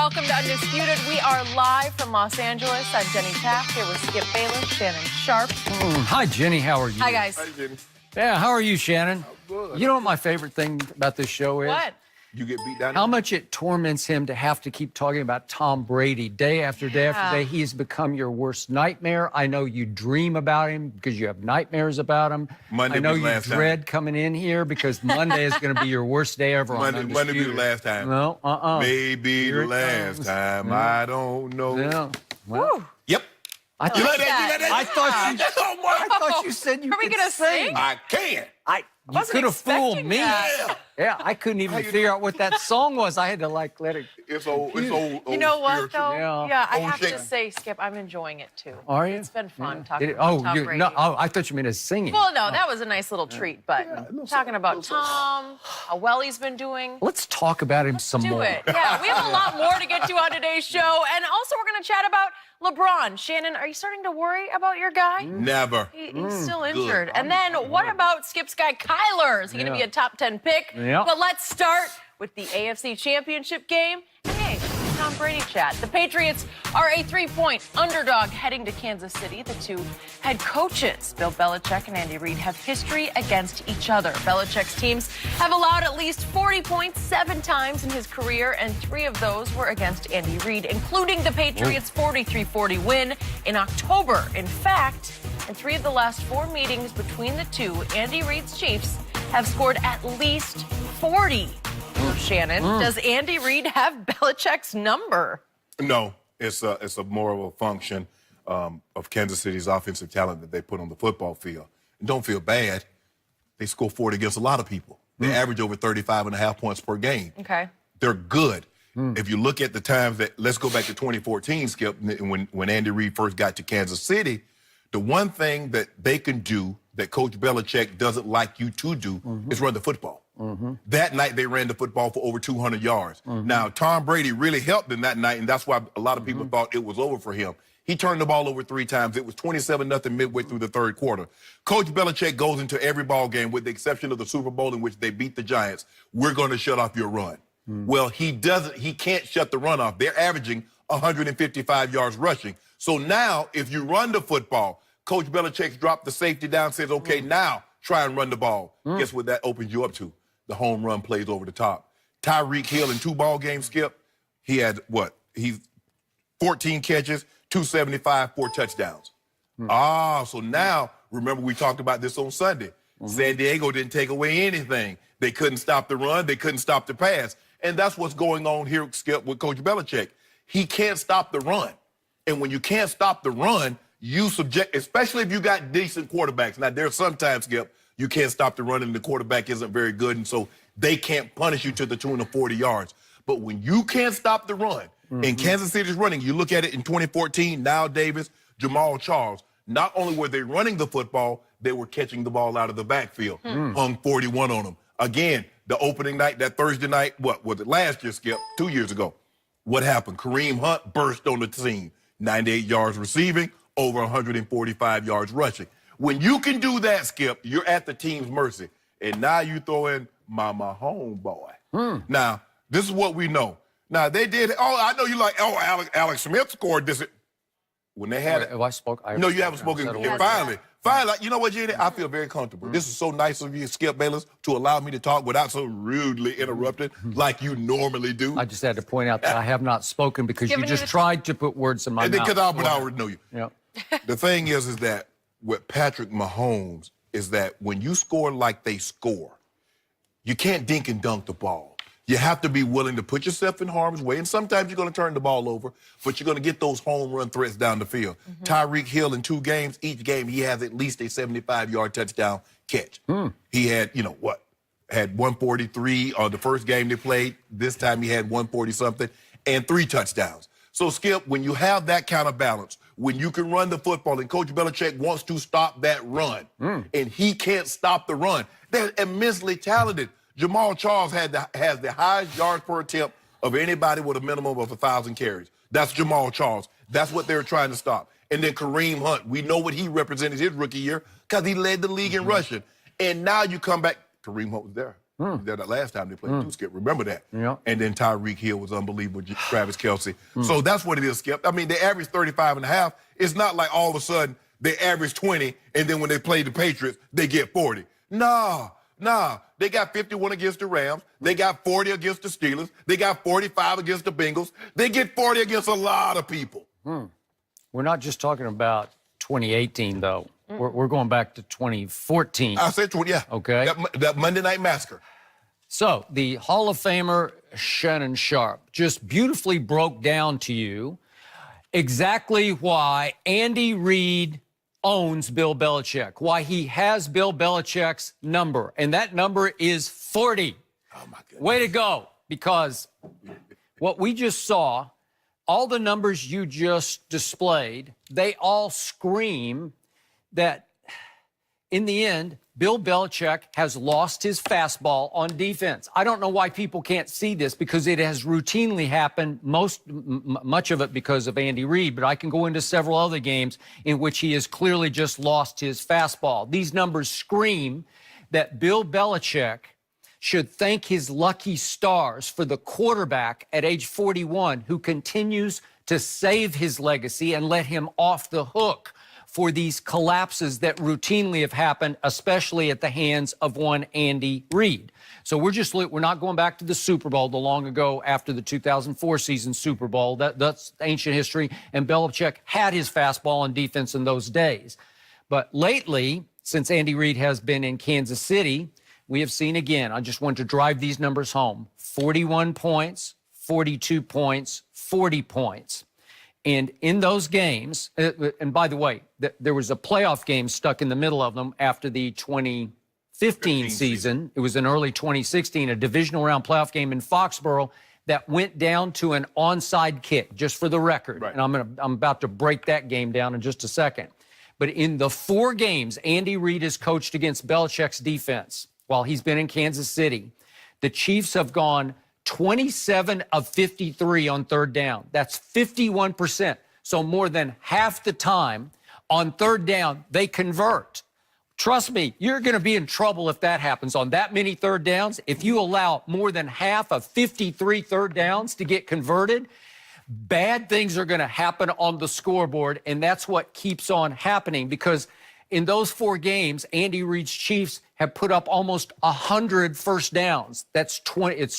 welcome to Undisputed. We are live from Los Angeles. I'm Jenny Taft here with Skip Bayless, Shannon Sharp. Hi, Jenny. How are you? Hi, guys. Hi, Jenny. Yeah, how are you, Shannon? I'm good. You know what my favorite thing about this show is? What? You get beat down? How much it torments him to have to keep talking about Tom Brady day after day after day. He has become your worst nightmare. I know you dream about him because you have nightmares about him. Monday I know was you last dread coming in here because Monday is going to be your worst day ever on Monday be Undisputed. the last time. No, Maybe Here the it last comes. time. Yeah. I don't know. Yeah. Well, Woo. Yep. I like thought, that. I thought you said you Are we could gonna sing. sing? I can. You Wasn't could have fooled expecting me. that. Yeah, I couldn't even figure out what that song was. I had to let it. It's old. It's old. You know what, spiritual. though? Yeah. I Oh, have shit. to say, Skip, I'm enjoying it, too. Are you? It's been fun Yeah. talking Did it- about Tom Brady. I thought you meant as singing. Well, no, that was a nice little treat, but talking about Tom, how well he's been doing. Let's talk about him some Do more. it. Yeah, we have a lot more to get to on today's show. And also, we're going to chat about LeBron. Shannon, are you starting to worry about your guy? Never. He's still injured. And then what about Skip's guy, Kyler? Is he going to be a top 10 pick? Yeah. But let's start with the AFC Championship game. And hey, Tom Brady chat. The Patriots are a 3-point underdog heading to Kansas City. The two head coaches, Bill Belichick and Andy Reid, have history against each other. Belichick's teams have allowed at least 40 points 7 times in his career, and 3 of those were against Andy Reid, including the Patriots' 43-40 win in October. In fact, in 3 of the last 4 meetings between the two, Andy Reid's Chiefs have scored at least 40. Shannon, does Andy Reid have Belichick's number? No. It's a more of a function of Kansas City's offensive talent that they put on the football field. And don't feel bad. They score 40 against a lot of people. They average over 35.5 points per game. Okay. They're good. If you look at the times that, let's go back to 2014, Skip, when Andy Reid first got to Kansas City, the one thing that they can do that Coach Belichick doesn't like you to do is run the football. That night, they ran the football for over 200 yards. Now, Tom Brady really helped them that night, and that's why a lot of people thought it was over for him. He turned the ball over 3 times. It was 27-0 midway through the third quarter. Coach Belichick goes into every ball game, with the exception of the Super Bowl in which they beat the Giants. We're going to shut off your run. Well, he doesn't. He can't shut the run off. They're averaging 155 yards rushing. So now, if you run the football, Coach Belichick's dropped the safety down, says, okay, now try and run the ball. Guess what that opens you up to? The home run plays over the top. Tyreek Hill in 2 ball games, Skip, he had what? He's 14 catches, 275, 4 touchdowns. So now, remember we talked about this on Sunday. San Diego didn't take away anything. They couldn't stop the run. They couldn't stop the pass. And that's what's going on here, Skip, with Coach Belichick. He can't stop the run. And when you can't stop the run, you subject, especially if you got decent quarterbacks. Now, there's sometimes, Skip, you can't stop the run and the quarterback isn't very good, and so they can't punish you to the tune of 40 yards. But when you can't stop the run, and Kansas City's running, you look at it in 2014, Now Davis, Jamal Charles, not only were they running the football, they were catching the ball out of the backfield. Hung 41 on them. Again, the opening night, that Thursday night, what was it, last year, Skip, 2 years ago? What happened? Kareem Hunt burst on the scene. 98 yards receiving, over 145 yards rushing. When you can do that, Skip, you're at the team's mercy. And now you throw in my homeboy. Now, this is what we know. Now, they did, I know you like, Alex Smith scored this. When they had it. I spoke. No, you haven't spoken. Finally, you know what, Jenny? I feel very comfortable. This is so nice of you, Skip Bayless, to allow me to talk without so rudely interrupted like you normally do. I just had to point out that I have not spoken because you Giving just you the tried to put words in my mouth. Because I already know you. Yeah. The thing is that with Patrick Mahomes is that when you score like they score, you can't dink and dunk the ball. You have to be willing to put yourself in harm's way, and sometimes you're going to turn the ball over, but you're going to get those home run threats down the field. Tyreek Hill in 2 games, each game he has at least a 75-yard touchdown catch. He had, had 143 on the first game they played. This time he had 140-something and 3 touchdowns. So, Skip, when you have that kind of balance, when you can run the football, and Coach Belichick wants to stop that run, and he can't stop the run, they're immensely talented. Jamal Charles has the highest yards per attempt of anybody with a minimum of 1,000 carries. That's Jamal Charles. That's what they're trying to stop. And then Kareem Hunt, we know what he represented his rookie year because he led the league in rushing. And now you come back, Kareem Hunt was there. That last time they played 2, Skip. Remember that. Yeah. And then Tyreek Hill was unbelievable, Travis Kelce. So that's what it is, Skip. I mean, they average 35.5. It's not like all of a sudden they average 20, and then when they play the Patriots, they get 40. Nah. They got 51 against the Rams. They got 40 against the Steelers. They got 45 against the Bengals. They get 40 against a lot of people. We're not just talking about 2018, though. We're going back to 2014. I said 20, yeah. Okay. That Monday Night Massacre. So the Hall of Famer Shannon Sharpe just beautifully broke down to you exactly why Andy Reid owns Bill Belichick, why he has Bill Belichick's number, and that number is 40. Oh, my goodness. Way to go, because what we just saw, all the numbers you just displayed, they all scream that in the end, Bill Belichick has lost his fastball on defense. I don't know why people can't see this, because it has routinely happened, much of it because of Andy Reid, but I can go into several other games in which he has clearly just lost his fastball. These numbers scream that Bill Belichick should thank his lucky stars for the quarterback at age 41 who continues to save his legacy and let him off the hook for these collapses that routinely have happened, especially at the hands of one Andy Reid. So we're not going back to the Super Bowl, the long ago after the 2004 season Super Bowl. That's ancient history, and Belichick had his fastball on defense in those days. But lately, since Andy Reid has been in Kansas City, we have seen again, I just want to drive these numbers home, 41 points, 42 points, 40 points. And in those games, and by the way, there was a playoff game stuck in the middle of them after the 2015 season. It was in early 2016, a divisional round playoff game in Foxborough that went down to an onside kick, just for the record. Right. And I'm about to break that game down in just a second. But in the 4 games Andy Reid has coached against Belichick's defense while he's been in Kansas City, the Chiefs have gone 27 of 53 on third down. That's 51%. So more than half the time on third down, they convert. Trust me, you're going to be in trouble if that happens on that many third downs. If you allow more than half of 53 third downs to get converted, bad things are going to happen on the scoreboard, and that's what keeps on happening, because in those 4 games, Andy Reid's Chiefs have put up almost 100 first downs. It's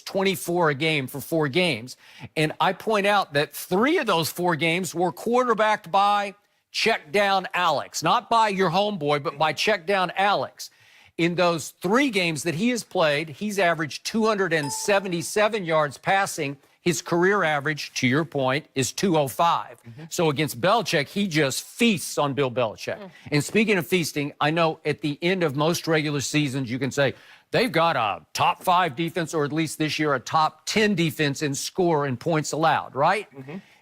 24 a game for 4 games. And I point out that 3 of those 4 games were quarterbacked by check down Alex, not by your homeboy, but by check down Alex. In those 3 games that he has played, he's averaged 277 yards passing. His career average, to your point, is 205. So against Belichick, he just feasts on Bill Belichick. And speaking of feasting, I know at the end of most regular seasons, you can say they've got a top 5 defense, or at least this year, a top 10 defense in score and points allowed, right?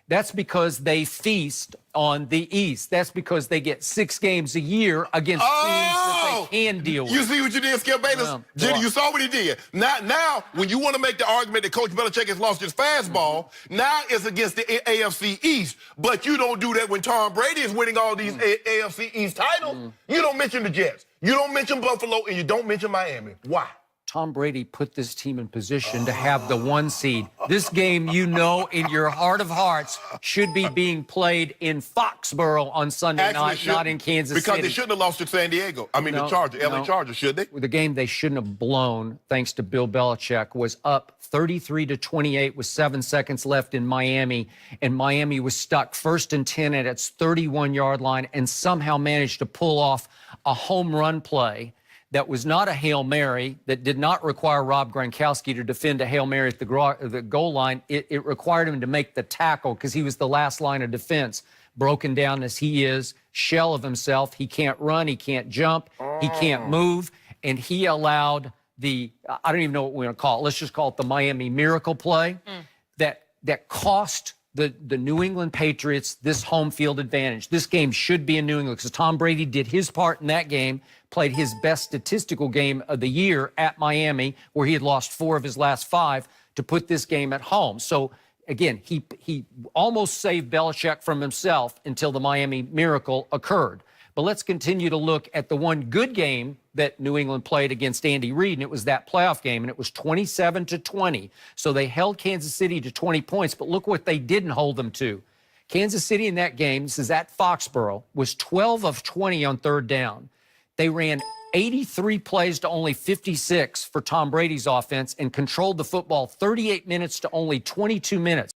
That's because they feast on the East. That's because they get 6 games a year against teams that they can deal with. You see what you did, Skip Bayless? Jenny, you saw what he did. Now, when you want to make the argument that Coach Belichick has lost his fastball, now it's against the AFC East. But you don't do that when Tom Brady is winning all these AFC East titles. You don't mention the Jets. You don't mention Buffalo, and you don't mention Miami. Why? Tom Brady put this team in position to have the 1 seed. This game, you know, in your heart of hearts, should be being played in Foxborough on Sunday night, not in Kansas City. Because they shouldn't have lost to San Diego. I mean, the Chargers, LA Chargers, should they? The game they shouldn't have blown, thanks to Bill Belichick, was up 33-28 with 7 seconds left in Miami, and Miami was stuck 1st and 10 at its 31-yard line and somehow managed to pull off a home run play that was not a Hail Mary, that did not require Rob Gronkowski to defend a Hail Mary at the goal line. It required him to make the tackle because he was the last line of defense, broken down as he is, shell of himself. He can't run, he can't jump, he can't move, and he allowed I don't even know what we're going to call it. Let's just call it the Miami Miracle play that cost the New England Patriots this home field advantage. This game should be in New England because Tom Brady did his part in that game, played his best statistical game of the year at Miami, where he had lost 4 of his last 5, to put this game at home. So, again, he almost saved Belichick from himself until the Miami Miracle occurred. But let's continue to look at the one good game that New England played against Andy Reid, and it was that playoff game, and it was 27-20. So they held Kansas City to 20 points, but look what they didn't hold them to. Kansas City in that game, this is at Foxborough, was 12 of 20 on third down. They ran 83 plays to only 56 for Tom Brady's offense and controlled the football 38 minutes to only 22 minutes.